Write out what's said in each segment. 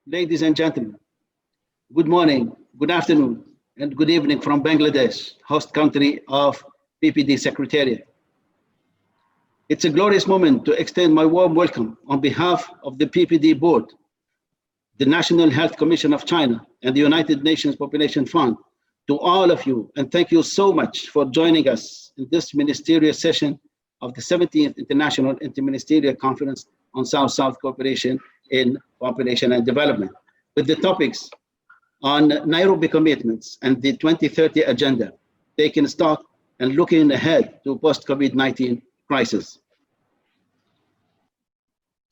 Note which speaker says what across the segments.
Speaker 1: Ladies and gentlemen, good morning, good afternoon, and good evening from Bangladesh, host country of PPD Secretariat. It's a glorious moment to extend my warm welcome on behalf of the PPD Board, the National Health Commission of China, and the United Nations Population Fund to all of you, and thank you so much for joining us in this ministerial session of the 17th International Inter-Ministerial Conference on South-South Cooperation in Population and Development, with the topics on Nairobi Commitments and the 2030 Agenda, taking stock and looking ahead to post-COVID-19 crisis.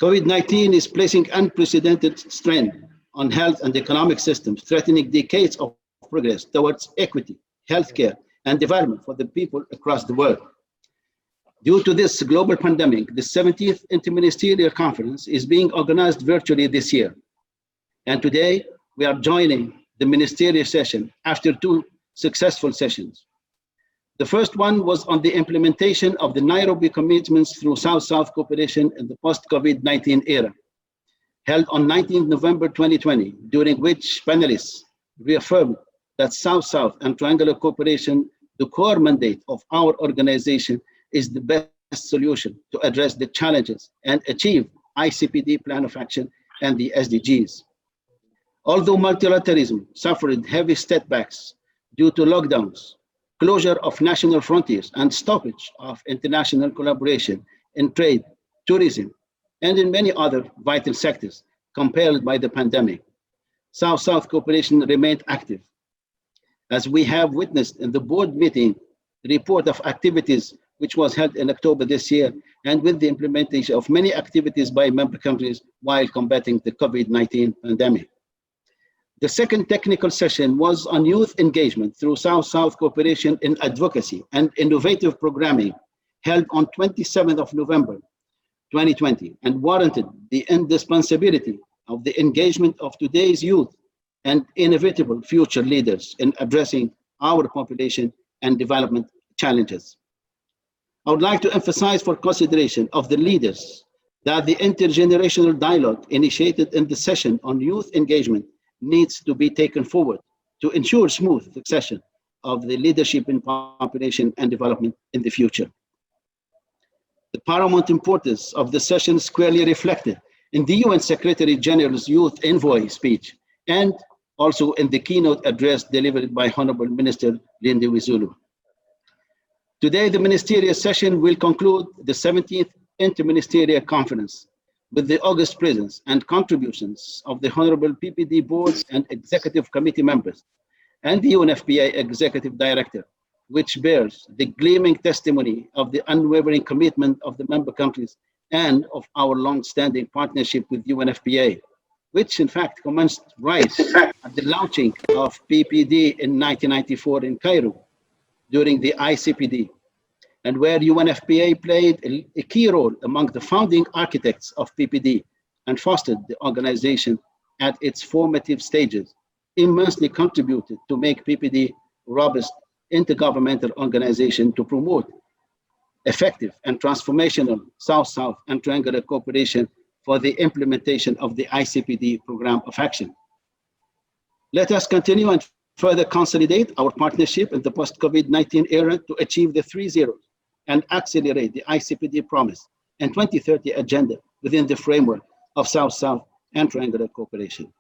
Speaker 1: COVID-19 is placing unprecedented strain on health and economic systems, threatening decades of progress towards equity, healthcare, and development for the people across the world. Due to this global pandemic, the 17th Inter-Ministerial Conference is being organized virtually this year. And today, we are joining the ministerial session after two successful sessions. The first one was on the implementation of the Nairobi Commitments through South-South cooperation in the post-COVID-19 era, held on 19 November 2020, during which panelists reaffirmed that South-South and triangular cooperation, the core mandate of our organization, is the best solution to address the challenges and achieve ICPD plan of action and the SDGs. Although multilateralism suffered heavy setbacks due to lockdowns, closure of national frontiers, and stoppage of international collaboration in trade, tourism, and in many other vital sectors compelled by the pandemic, South-South cooperation remained active. As we have witnessed in the board meeting report of activities which was held in October this year, and with the implementation of many activities by member countries while combating the COVID-19 pandemic. The second technical session was on youth engagement through South-South cooperation in advocacy and innovative programming, held on 27th of November 2020, and warranted the indispensability of the engagement of today's youth and inevitable future leaders in addressing our population and development challenges. I would like to emphasize for consideration of the leaders that the intergenerational dialogue initiated in the session on youth engagement needs to be taken forward to ensure smooth succession of the leadership in population and development in the future. The paramount importance of the session is clearly reflected in the UN Secretary General's Youth Envoy speech and also in the keynote address delivered by Honorable Minister Linda Wizulu. Today, the ministerial session will conclude the 17th Inter-Ministerial Conference with the august presence and contributions of the Honorable PPD boards and executive committee members and the UNFPA Executive Director, which bears the gleaming testimony of the unwavering commitment of the member countries and of our long-standing partnership with UNFPA, which in fact commenced right at the launching of PPD in 1994 in Cairo during the ICPD, and where UNFPA played a key role among the founding architects of PPD and fostered the organization at its formative stages, immensely contributed to make PPD robust intergovernmental organization to promote effective and transformational South-South and triangular cooperation for the implementation of the ICPD program of action. Let us continue and further consolidate our partnership in the post-COVID-19 era to achieve the 3 zeros and accelerate the ICPD promise and 2030 agenda within the framework of South-South and triangular cooperation.